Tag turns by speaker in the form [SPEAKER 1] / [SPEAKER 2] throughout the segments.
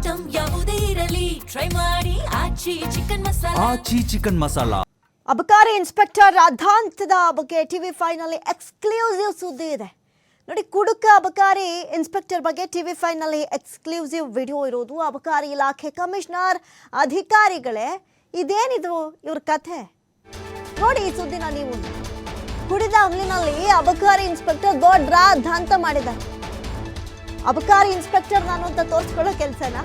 [SPEAKER 1] Item ಯಾವುದೇ ಇರಲಿ try ಮಾಡಿ ಆಚಿ ಚಿಕನ್ ಮಸಾಲಾ.
[SPEAKER 2] ಅಬಕಾರಿ ಇನ್ಸ್ಪೆಕ್ಟರ್ ರಾಧಾಂತದ ಬಗ್ಗೆ TV5 ನಲ್ಲಿ ಎಕ್ಸ್ಕ್ಲೂಸಿವ್ ಸುದ್ದಿ ಇದೆ ನೋಡಿ. ಕುಡುಕ ಅಬಕಾರಿ ಇನ್ಸ್ಪೆಕ್ಟರ್ ಬಗ್ಗೆ TV5 ನಲ್ಲಿ ಎಕ್ಸ್ಕ್ಲೂಸಿವ್ ವಿಡಿಯೋ ಇರೋದು. ಅಬಕಾರಿ ಇಲಾಖೆ ಕಮಿಷನರ್ ಅಧಿಕಾರಿಗಳೇ, ಇದೇನಿದು ಇವ್ರ ಕಥೆ ನೋಡಿ ಈ ಸುದ್ದಿನ ನೀವು. ಕುಡಿದ ಅಂಗಲಿನಲ್ಲಿ ಅಬಕಾರಿ ಇನ್ಸ್ಪೆಕ್ಟರ್ ದೊಡ್ಡ ರಾಧಾಂತ ಮಾಡಿದ್ದಾರೆ. ಅಬಕಾರಿ ಇನ್ಸ್ಪೆಕ್ಟರ್ ನಾನು ಅಂತ ತೋರಿಸ್ಕೊಳ್ಳೋ ಕೆಲಸನ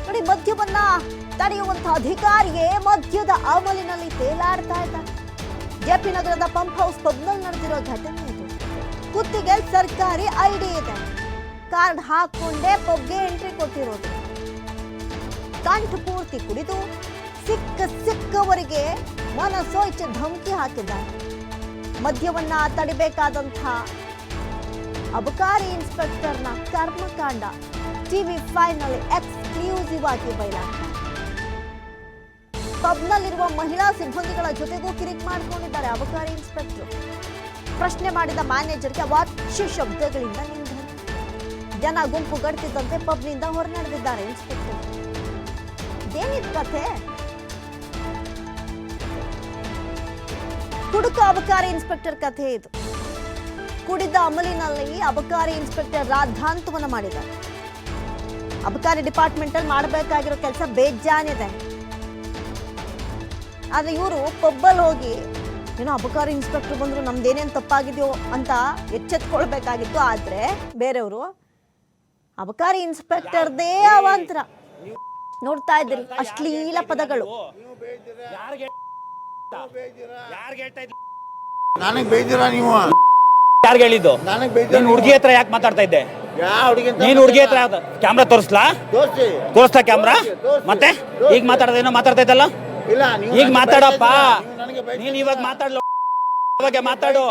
[SPEAKER 2] ನೋಡಿ. ಮದ್ಯವನ್ನ ತಡೆಯುವಂತಹ ಅಧಿಕಾರಿಯೇ ಮದ್ಯದ ಅಮಲಿನಲ್ಲಿ ತೇಲಾಡ್ತಾ ಇದ್ದಾರೆ. JP ನಗರದ ಪಂಪ್ ಹೌಸ್ ಪಬ್ನಲ್ಲಿ ನಡೆದಿರೋ ಘಟನೆ ಇದು. ಕುತ್ತಿಗೆ ಸರ್ಕಾರಿ ID ಇದೆ, ಕಾರ್ಡ್ ಹಾಕೊಂಡೇ ಪಬ್ಗೆ ಎಂಟ್ರಿ ಕೊಟ್ಟಿರೋದು. ಕಂಠ ಪೂರ್ತಿ ಕುಡಿದು ಸಿಕ್ಕವರಿಗೆ ಮನಸೋಯ್ಚೆ ಧಮಕಿ ಹಾಕಿದ್ದಾರೆ. ಮದ್ಯವನ್ನ ತಡಿಬೇಕಾದಂತಹ ಅಬಕಾರಿ ಇನ್ಸ್ಪೆಕ್ಟರ್ನ ಕರ್ಮಕಾಂಡ TV5 ನಲ್ಲಿ ಎಕ್ಸ್ಕ್ಲೂಸಿವ್ ಆಗಿ ಬಯಲಾಗ್ತದೆ. ಪಬ್ನಲ್ಲಿರುವ ಮಹಿಳಾ ಸಿಬ್ಬಂದಿಗಳ ಜೊತೆಗೂ ಕಿರಿಕ್ ಮಾಡಿಕೊಂಡಿದ್ದಾರೆ ಅಬಕಾರಿ ಇನ್ಸ್ಪೆಕ್ಟರ್. ಪ್ರಶ್ನೆ ಮಾಡಿದ ಮ್ಯಾನೇಜರ್ಗೆ ಅವಾಚ್ಯ ಶಬ್ದಗಳಿಂದ ನಿಂದನೆ. ಜನ ಗುಂಪು ಗಡ್ತಿದ್ದಂತೆ ಪಬ್ನಿಂದ ಹೊರ ನಡೆದಿದ್ದಾರೆ ಇನ್ಸ್ಪೆಕ್ಟರ್. ಇದೇನಿದ್ ಕಥೆ? ಕುಡುಕ ಅಬಕಾರಿ ಇನ್ಸ್ಪೆಕ್ಟರ್ ಕಥೆ ಇದು. ಕುಡಿದ ಅಮಲಿನಲ್ಲಿ ಅಬಕಾರಿ ಇನ್ಸ್ಪೆಕ್ಟರ್ ರಾಧಾಂತವನ್ನ ಮಾಡಿದ್ದಾರೆ. ಅಬಕಾರಿ ಡಿಪಾರ್ಟ್ಮೆಂಟ್ ಅಲ್ಲಿ ಮಾಡಬೇಕಾಗಿರೋ ಕೆಲಸ ಬೇಜಾನಿದೆ. ಆದ್ರೆ ಇವರು ಪಬ್ಬಲ್ಲಿ ಹೋಗಿ ಏನೋ ಅಬಕಾರಿ ಇನ್ಸ್ಪೆಕ್ಟರ್ ಬಂದ್ರು ನಮ್ದೇನೇನು ತಪ್ಪಾಗಿದೆಯೋ ಅಂತ ಎಚ್ಚೆತ್ಕೊಳ್ಬೇಕಾಗಿತ್ತು. ಆದ್ರೆ ಬೇರೆಯವರು ಅಬಕಾರಿ ಇನ್ಸ್ಪೆಕ್ಟರ್ದೇ ಅವಾಂತರ ನೋಡ್ತಾ ಇದ್ದೀರಿ. ಅಶ್ಲೀಲ ಪದಗಳು.
[SPEAKER 3] ನನಗೆ ಬೇಜಾರ ನೀವು
[SPEAKER 4] ಯಾರಿಗೆ ಹೇಳಿದ್ದು? ನೀನು ಹುಡುಗಿ ಹತ್ರ ಯಾಕೆ ಮಾತಾಡ್ತಾ ಇದ್ದೆ? ನೀನು ಹುಡುಗಿ ಹತ್ರ ಕ್ಯಾಮ್ರಾ ತೋರಿಸ್ಲಾ? ತೋರಿಸ್ತಾ ಕ್ಯಾಮ್ರಾ? ಮತ್ತೆ ಈಗ ಮಾತಾಡೋದೇನೋ ಮಾತಾಡ್ತಾ ಇದ್ದಲ್ಲ, ಈಗ ಮಾತಾಡಪ್ಪ. ನೀನ್ ಇವಾಗ ಮಾತಾಡ್ಲ, ಅವಾಗ ಮಾತಾಡು.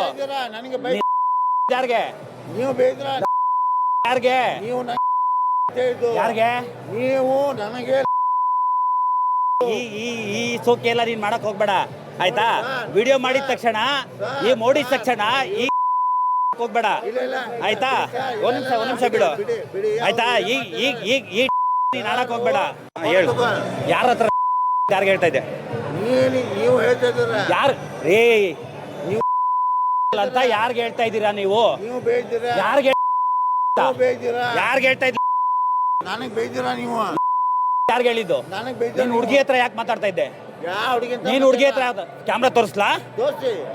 [SPEAKER 4] ಯಾರಿಗೆ ಯಾರಿಗೆ ಯಾರಿಗೆ
[SPEAKER 3] ನೀವು ನನಗೆ
[SPEAKER 4] ಈ ಸೋಕೆ ಎಲ್ಲ ನೀನ್ ಮಾಡಕ್ ಹೋಗ್ಬೇಡ ಆಯ್ತಾ? ವಿಡಿಯೋ ಮಾಡಿದ ತಕ್ಷಣ, ಈ ಮೋಡಿದ ತಕ್ಷಣ ಈ ಹೋಗ್ಬೇಡ ಆಯ್ತಾ? ಒಂದ್ ನಿಮಿಷ ಬಿಡು ಆಯ್ತಾ? ಈಗ ನೀನ್ ಆಡಕ್ ಹೋಗ್ಬೇಡ. ಹೇಳು, ಯಾರ ಹತ್ರ ಯಾರಿಗೆ ಹೇಳ್ತಾ ಇದ್ದೆ?
[SPEAKER 3] ನೀವು ಹೇಳ್ತಾ ಇದ್ದೀರಾ
[SPEAKER 4] ಯಾರು ರೇ ನೀವು ಅಂತ ಯಾರಿಗೆ ಹೇಳ್ತಾ ಇದ್ದೀರಾ ನೀವು? ಯಾರಿಗೆ ಯಾರಿಗೆ ಹೇಳ್ತಾ ಇದ್ದೀರಾ?
[SPEAKER 3] ನನಗೆ ಬೇಜಾರ ನೀವು
[SPEAKER 4] ಯಾರಿಗೆ ಹೇಳಿದ್ದು?
[SPEAKER 3] ನನಗೆ ಬೇಜಾರ.
[SPEAKER 4] ನೀನು ಹುಡುಗಿ ಹತ್ರ ಯಾಕೆ ಮಾತಾಡ್ತಾ ಇದ್ದೆ? ನೀನು ಹುಡುಗಿ ಹತ್ರ ಕ್ಯಾಮ್ರಾ ತೋರಿಸ್ಲಾ?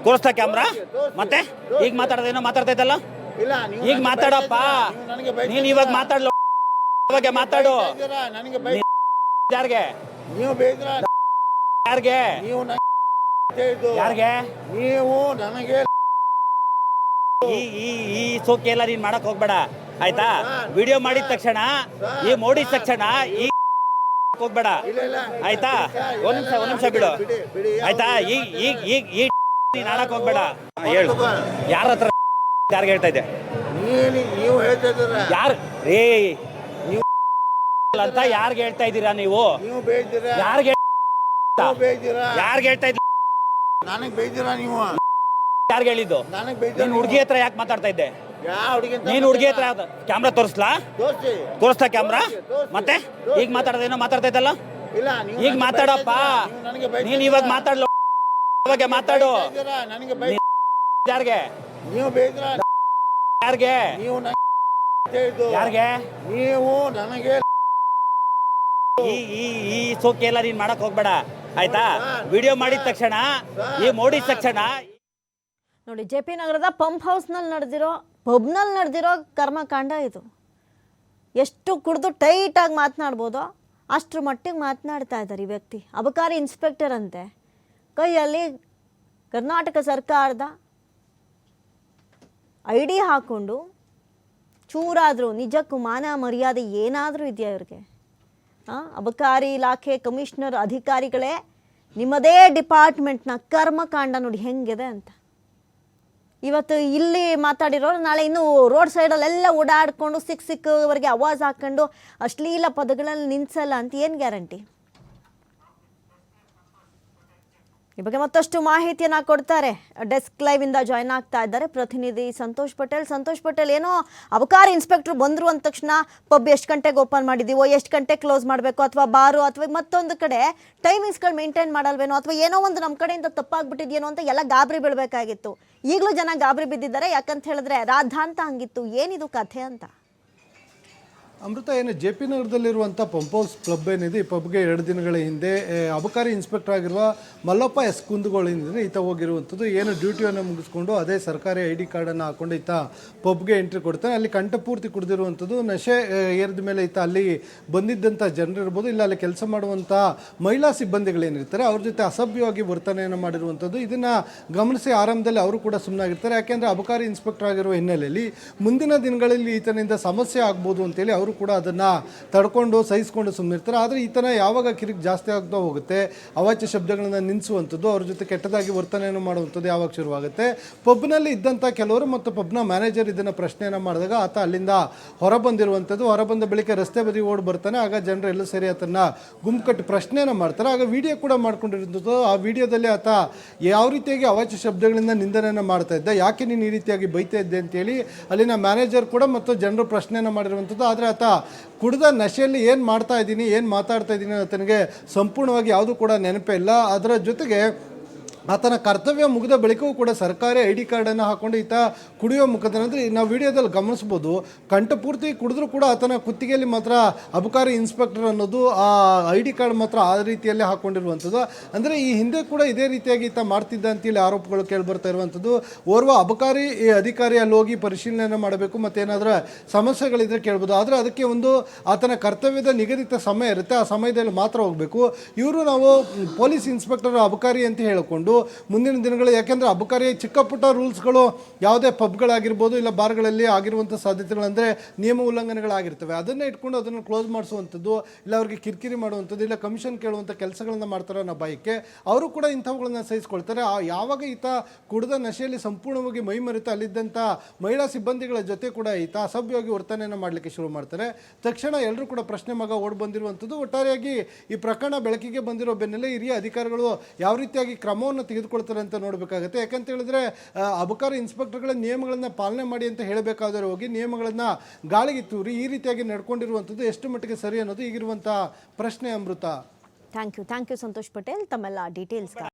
[SPEAKER 4] ತೋರಿಸ್ತಾ ಕ್ಯಾಮ್ರಾ? ಮತ್ತೆ ಈಗ ಮಾತಾಡೋದೇನೋ ಮಾತಾಡ್ತಾ ಇದ್ದಲ್ಲ, ಈಗ ಮಾತಾಡಪ್ಪ. ನೀನ್ ಇವಾಗ ಮಾತಾಡ್ಲ, ಅವಾಗ ಮಾತಾಡು. ಯಾರಿಗೆ
[SPEAKER 3] ನೀವು ಬೇಜಾರ
[SPEAKER 4] ಯಾರಿಗೆ ಯಾರಿಗೆ
[SPEAKER 3] ನೀವು ನನಗೆ
[SPEAKER 4] ಈ ಸೋಕೆ ಎಲ್ಲ ನೀನ್ ಮಾಡಕ್ ಹೋಗ್ಬೇಡ ಆಯ್ತಾ? ವಿಡಿಯೋ ಮಾಡಿದ ತಕ್ಷಣ, ಈ ಮೋಡಿದ ತಕ್ಷಣ ಈ ಹೋಗ್ಬೇಡ ಆಯ್ತಾ? ಒಂದ್ ನಿಮಿಷ ಬಿಡು ಆಯ್ತಾ? ಈಗ ನೀನ್ ಆಡಕ್ ಹೋಗ್ಬೇಡ. ಹೇಳು, ಯಾರ ಹತ್ರ ಯಾರಿಗೆ ಹೇಳ್ತಾ ಇದ್ದೆ?
[SPEAKER 3] ನೀವು ಹೇಳ್ತಾ ಇದ್ದೀರಾ
[SPEAKER 4] ಯಾರು ರೇ ನೀವು ಅಂತ ಯಾರಿಗೆ ಹೇಳ್ತಾ ಇದ್ದೀರಾ ನೀವು? ಯಾರಿಗೆ ಯಾರಿಗೆ ಹೇಳ್ತಾ ಇದ್ದ?
[SPEAKER 3] ನನಗೆ ಬೇಜಾರ ನೀವು
[SPEAKER 4] ಯಾರಿಗೆ ಹೇಳಿದ್ದು?
[SPEAKER 3] ನನಗೆ ಬೇಜಾರ.
[SPEAKER 4] ನೀನು ಹುಡುಗಿ ಹತ್ರ ಯಾಕೆ ಮಾತಾಡ್ತಾ ಇದ್ದೆ? ನೀನು ಹುಡುಗಿ ಹತ್ರ ಕ್ಯಾಮ್ರಾ ತೋರಿಸ್ಲಾ? ತೋರಿಸ್ತಾ ಕ್ಯಾಮ್ರಾ? ಮತ್ತೆ ಈಗ ಮಾತಾಡೋದೇನೋ ಮಾತಾಡ್ತಾ ಇದ್ದಲ್ಲ, ಈಗ ಮಾತಾಡಪ್ಪ. ನೀನ್ ಇವಾಗ ಮಾತಾಡ್ಲ, ಅವಾಗ ಮಾತಾಡು. ಯಾರಿಗೆ
[SPEAKER 3] ನೀವು ಬೇಜಾರ
[SPEAKER 4] ಯಾರಿಗೆ ಯಾರಿಗೆ
[SPEAKER 3] ನೀವು ನನಗೆ
[SPEAKER 4] ಈ ಸೋಕೆ ಎಲ್ಲ ನೀನ್ ಮಾಡಕ್ ಹೋಗ್ಬೇಡ ಆಯ್ತಾ? ವಿಡಿಯೋ ಮಾಡಿದ ತಕ್ಷಣ, ಈ ಮೋಡಿದ ತಕ್ಷಣ
[SPEAKER 2] ನೋಡಿ. JP ನಗರದ ಪಂಪ್ ಹೌಸ್ನಲ್ಲಿ ನಡೆದಿರೋ ಪಬ್ನಲ್ಲಿ ನಡೆದಿರೋ ಕರ್ಮಕಾಂಡ ಇದು. ಎಷ್ಟು ಕುಡಿದು ಟೈಟಾಗಿ ಮಾತನಾಡ್ಬೋದೋ ಅಷ್ಟರ ಮಟ್ಟಿಗೆ ಮಾತನಾಡ್ತಾ ಇದ್ದಾರೆ ಈ ವ್ಯಕ್ತಿ. ಅಬಕಾರಿ ಇನ್ಸ್ಪೆಕ್ಟರ್ ಅಂತೆ, ಕೈಯಲ್ಲಿ ಕರ್ನಾಟಕ ಸರ್ಕಾರದ ID ಹಾಕ್ಕೊಂಡು ಚೂರಾದರೂ ನಿಜಕ್ಕೂ ಮಾನ ಮರ್ಯಾದೆ ಏನಾದರೂ ಇದೆಯಾ ಇವ್ರಿಗೆ? ಅಬಕಾರಿ ಇಲಾಖೆ ಕಮಿಷನರ್ ಅಧಿಕಾರಿಗಳೇ, ನಿಮ್ಮದೇ ಡಿಪಾರ್ಟ್ಮೆಂಟ್ನ ಕರ್ಮಕಾಂಡ ನೋಡಿ ಹೆಂಗಿದೆ ಅಂತ. ಇವತ್ತು ಇಲ್ಲಿ ಮಾತಾಡಿರೋರು ನಾಳೆ ಇನ್ನೂ ರೋಡ್ ಸೈಡಲ್ಲೆಲ್ಲ ಓಡಾಡಿಕೊಂಡು ಸಿಕ್ಕವರೆಗೆ ಆವಾಜ್ ಹಾಕ್ಕೊಂಡು ಅಶ್ಲೀಲ ಪದಗಳಲ್ಲಿ ನಿನ್ಸಲ್ಲ ಅಂತ ಏನು ಗ್ಯಾರಂಟಿ? ಈ ಬಗ್ಗೆ ಮತ್ತಷ್ಟು ಮಾಹಿತಿಯನ್ನ ಕೊಡ್ತಾರೆ. ಡೆಸ್ಕ್ ಲೈವ್ ಇಂದ ಜಾಯ್ನ್ ಆಗ್ತಾ ಇದ್ದಾರೆ ಪ್ರತಿನಿಧಿ ಸಂತೋಷ್ ಪಟೇಲ್. ಸಂತೋಷ್ ಪಟೇಲ್, ಏನೋ ಅಬಕಾರಿ ಇನ್ಸ್ಪೆಕ್ಟರ್ ಬಂದ್ರು ಅಂದ ತಕ್ಷಣ ಪಬ್ ಎಷ್ಟು ಗಂಟೆಗೆ ಓಪನ್ ಮಾಡಿದೀವೋ, ಎಷ್ಟು ಗಂಟೆಗೆ ಕ್ಲೋಸ್ ಮಾಡಬೇಕು, ಅಥವಾ ಬಾರು ಅಥವಾ ಮತ್ತೊಂದು ಕಡೆ ಟೈಮಿಂಗ್ಸ್ಗಳು ಮೇಂಟೈನ್ ಮಾಡಲ್ವೇನೋ, ಅಥವಾ ಏನೋ ಒಂದು ನಮ್ಮ ಕಡೆಯಿಂದ ತಪ್ಪಾಗ್ಬಿಟ್ಟಿದ್ಯೇನೋ ಅಂತ ಎಲ್ಲ ಗಾಬರಿ ಬೀಳಬೇಕಾಗಿತ್ತು. ಈಗಲೂ ಜನ ಗಾಬರಿ ಬಿದ್ದಿದ್ದಾರೆ. ಯಾಕಂತ ಹೇಳಿದ್ರೆ ರಾಧಾಂತ ಹಂಗಿತ್ತು. ಏನಿದು ಕಥೆ ಅಂತ?
[SPEAKER 5] ಅಮೃತ, ಏನು ಜೆ ಪಿ ನಗರದಲ್ಲಿರುವಂಥ ಪಂಪ್ ಹೌಸ್ ಕ್ಲಬ್ ಏನಿದೆ, ಈ ಪಬ್ಗೆ 2 ದಿನಗಳ ಹಿಂದೆ ಅಬಕಾರಿ ಇನ್ಸ್ಪೆಕ್ಟರ್ ಆಗಿರುವ ಮಲ್ಲಪ್ಪ ಎಸ್ ಕುಂದಗೋಳಿಂದ ಈತ ಹೋಗಿರುವಂಥದ್ದು. ಏನು ಡ್ಯೂಟಿಯನ್ನು ಮುಗಿಸ್ಕೊಂಡು ಅದೇ ಸರ್ಕಾರಿ ID ಕಾರ್ಡನ್ನು ಹಾಕೊಂಡು ಈತ ಪಬ್ಗೆ ಎಂಟ್ರಿ ಕೊಡ್ತಾನೆ. ಅಲ್ಲಿ ಕಂಠಪೂರ್ತಿ ಕುಡಿದಿರುವಂಥದ್ದು. ನಶೆ ಏರಿದ ಮೇಲೆ ಈತ ಅಲ್ಲಿ ಬಂದಿದ್ದಂಥ ಜನರಿರ್ಬೋದು, ಇಲ್ಲ ಅಲ್ಲಿ ಕೆಲಸ ಮಾಡುವಂಥ ಮಹಿಳಾ ಸಿಬ್ಬಂದಿಗಳೇನಿರ್ತಾರೆ ಅವ್ರ ಜೊತೆ ಅಸಭ್ಯವಾಗಿ ವರ್ತನೆಯನ್ನು ಮಾಡಿರುವಂಥದ್ದು. ಇದನ್ನು ಗಮನಿಸಿ ಆರಂಭದಲ್ಲಿ ಅವರು ಕೂಡ ಸುಮ್ಮನಾಗಿರ್ತಾರೆ. ಯಾಕೆಂದರೆ ಅಬಕಾರಿ ಇನ್ಸ್ಪೆಕ್ಟರ್ ಆಗಿರುವ ಹಿನ್ನೆಲೆಯಲ್ಲಿ ಮುಂದಿನ ದಿನಗಳಲ್ಲಿ ಈತನಿಂದ ಸಮಸ್ಯೆ ಆಗ್ಬೋದು ಅಂತೇಳಿ ಅವರು ಕೂಡ ಅದನ್ನು ತಡ್ಕೊಂಡು ಸಹಿಸ್ಕೊಂಡು ಸುಮ್ಮನಿರ್ತಾರೆ. ಆದರೆ ಈತನ ಯಾವಾಗ ಕಿರಿಕ್ ಜಾಸ್ತಿ ಆಗ್ತಾ ಹೋಗುತ್ತೆ, ಅವಾಚ್ಯ ಶಬ್ದಗಳನ್ನು ನಿಲ್ಲಿಸುವಂಥದ್ದು, ಅವ್ರ ಜೊತೆ ಕೆಟ್ಟದಾಗಿ ವರ್ತನೆಯನ್ನು ಮಾಡುವಂಥದ್ದು ಯಾವಾಗ ಶುರುವಾಗುತ್ತೆ, ಪಬ್ನಲ್ಲಿ ಇದ್ದಂಥ ಕೆಲವರು ಮತ್ತು ಪಬ್ನ ಮ್ಯಾನೇಜರ್ ಇದನ್ನು ಪ್ರಶ್ನೆಯನ್ನು ಮಾಡಿದಾಗ ಆತ ಅಲ್ಲಿಂದ ಹೊರಬಂದಿರುವಂಥದ್ದು. ಹೊರಬಂದ ಬಳಿಕ ರಸ್ತೆ ಬದಿ ಓಡಿ ಬರ್ತಾನೆ. ಆಗ ಜನರು ಎಲ್ಲ ಸೇರಿ ಆತನ ಗುಂಪುಕಟ್ಟಿ ಪ್ರಶ್ನೆಯನ್ನು ಮಾಡ್ತಾರೆ. ಆಗ ವಿಡಿಯೋ ಕೂಡ ಮಾಡ್ಕೊಂಡಿರುವಂಥದ್ದು. ಆ ವಿಡಿಯೋದಲ್ಲಿ ಆತ ಯಾವ ರೀತಿಯಾಗಿ ಅವಾಚ್ಯ ಶಬ್ದಗಳಿಂದ ನಿಂದನೆಯನ್ನು ಮಾಡ್ತಾ ಇದ್ದ, ಯಾಕೆ ನೀನು ಈ ರೀತಿಯಾಗಿ ಬೈತಾ ಇದ್ದೆ ಅಂತೇಳಿ ಅಲ್ಲಿನ ಮ್ಯಾನೇಜರ್ ಕೂಡ ಮತ್ತು ಜನರು ಪ್ರಶ್ನೆಯನ್ನು ಮಾಡಿರುವಂಥದ್ದು. ಆದರೆ ಆತ ಕುಡಿದ ನಶೆಯಲ್ಲಿ ಏನು ಮಾಡ್ತಾ ಇದ್ದೀನಿ, ಏನು ಮಾತಾಡ್ತಾ ಇದ್ದೀನಿ ಆತನಿಗೆ ಸಂಪೂರ್ಣವಾಗಿ ಯಾವುದೂ ಕೂಡ ನೆನಪೇ ಇಲ್ಲ. ಅದರ ಜೊತೆಗೆ ಆತನ ಕರ್ತವ್ಯ ಮುಗಿದ ಬಳಿಕವೂ ಕೂಡ ಸರ್ಕಾರಿ ID ಕಾರ್ಡನ್ನು ಹಾಕೊಂಡು ಈತ ಕುಡಿಯೋ ಮುಖಾಂತರ, ಅಂದರೆ ನಾವು ವಿಡಿಯೋದಲ್ಲಿ ಗಮನಿಸ್ಬೋದು, ಕಂಠಪೂರ್ತಿ ಕುಡಿದ್ರೂ ಕೂಡ ಆತನ ಕುತ್ತಿಗೆಯಲ್ಲಿ ಮಾತ್ರ ಅಬಕಾರಿ ಇನ್ಸ್ಪೆಕ್ಟರ್ ಅನ್ನೋದು ಆ ID ಕಾರ್ಡ್ ಮಾತ್ರ ಆ ರೀತಿಯಲ್ಲಿ ಹಾಕ್ಕೊಂಡಿರುವಂಥದ್ದು. ಅಂದರೆ ಈ ಹಿಂದೆ ಕೂಡ ಇದೇ ರೀತಿಯಾಗಿ ಈತ ಮಾಡ್ತಿದ್ದ ಅಂತೇಳಿ ಆರೋಪಗಳು ಕೇಳಿಬರ್ತಾ ಇರುವಂಥದ್ದು. ಓರ್ವ ಅಬಕಾರಿ ಅಧಿಕಾರಿ ಅಲ್ಲಿ ಹೋಗಿ ಪರಿಶೀಲನೆ ಮಾಡಬೇಕು, ಮತ್ತೇನಾದರೂ ಸಮಸ್ಯೆಗಳಿದ್ರೆ ಕೇಳ್ಬೋದು. ಆದರೆ ಅದಕ್ಕೆ ಒಂದು ಆತನ ಕರ್ತವ್ಯದ ನಿಗದಿತ ಸಮಯ ಇರುತ್ತೆ, ಆ ಸಮಯದಲ್ಲಿ ಮಾತ್ರ ಹೋಗಬೇಕು. ಇವರು ನಾವು ಪೊಲೀಸ್ ಇನ್ಸ್ಪೆಕ್ಟರ್ ಅಬಕಾರಿ ಅಂತ ಹೇಳಿಕೊಂಡು ಮುಂದಿನ ದಿನಗಳು, ಯಾಕೆಂದರೆ ಅಬಕಾರಿ ಚಿಕ್ಕ ಪುಟ್ಟ ರೂಲ್ಸ್ಗಳು ಯಾವುದೇ ಪಬ್ಗಳಾಗಿರ್ಬೋದು ಇಲ್ಲ ಬಾರ್ಗಳಲ್ಲಿ ಆಗಿರುವಂಥ ಸಾಧ್ಯತೆಗಳಂದರೆ ನಿಯಮ ಉಲ್ಲಂಘನೆಗಳಾಗಿರ್ತವೆ. ಅದನ್ನೇ ಇಟ್ಕೊಂಡು ಅದನ್ನು ಕ್ಲೋಸ್ ಮಾಡಿಸುವಂಥದ್ದು, ಇಲ್ಲ ಅವ್ರಿಗೆ ಕಿರಿಕಿರಿ ಮಾಡುವಂಥದ್ದು, ಇಲ್ಲ ಕಮಿಷನ್ ಕೇಳುವಂಥ ಕೆಲಸಗಳನ್ನು ಮಾಡ್ತಾರೆ ಅನ್ನೋ ಭಯಕ್ಕೆ ಅವರು ಕೂಡ ಇಂಥವುಗಳನ್ನ ಸಹಿಸ್ಕೊಳ್ತಾರೆ. ಯಾವಾಗ ಈತ ಕುಡಿದ ನಶೆಯಲ್ಲಿ ಸಂಪೂರ್ಣವಾಗಿ ಮೈ ಮರೆತು ಅಲ್ಲಿದ್ದಂಥ ಮಹಿಳಾ ಸಿಬ್ಬಂದಿಗಳ ಜೊತೆ ಕೂಡ ಈತ ಅಸಭ್ಯವಾಗಿ ವರ್ತನೆಯನ್ನು ಮಾಡಲಿಕ್ಕೆ ಶುರು ಮಾಡ್ತಾರೆ. ತಕ್ಷಣ ಎಲ್ಲರೂ ಕೂಡ ಪ್ರಶ್ನೆ ಮಗ ಓಡಿ ಬಂದಿರುವಂಥದ್ದು. ಒಟ್ಟಾರೆಯಾಗಿ ಈ ಪ್ರಕರಣ ಬೆಳಕಿಗೆ ಬಂದಿರೋ ಬೆನ್ನಲ್ಲೇ ಹಿರಿಯ ಅಧಿಕಾರಿಗಳು ಯಾವ ರೀತಿಯಾಗಿ ಕ್ರಮವನ್ನು ತೆಗೆದುಕೊಳ್ತಾರೆ ಅಂತ ನೋಡಬೇಕಾಗುತ್ತೆ. ಯಾಕಂತ ಹೇಳಿದ್ರೆ ಅಬಕಾರಿ ಇನ್ಸ್ಪೆಕ್ಟರ್ಗಳ ನಿಯಮಗಳನ್ನು ಪಾಲನೆ ಮಾಡಿ ಅಂತ ಹೇಳಬೇಕಾದ್ರೆ ಹೋಗಿ ನಿಯಮಗಳನ್ನು ಗಾಳಿಗೆ ತೂರಿ ಈ ರೀತಿಯಾಗಿ ನಡ್ಕೊಂಡಿರುವಂಥದ್ದು ಎಷ್ಟು ಮಟ್ಟಿಗೆ ಸರಿ ಅನ್ನೋದು ಈಗಿರುವಂಥ ಪ್ರಶ್ನೆ. ಅಮೃತ,
[SPEAKER 2] ಥ್ಯಾಂಕ್ ಯು ಸಂತೋಷ್ ಪಟೇಲ್ ತಮ್ಮೆಲ್ಲ ಡೀಟೇಲ್ಸ್.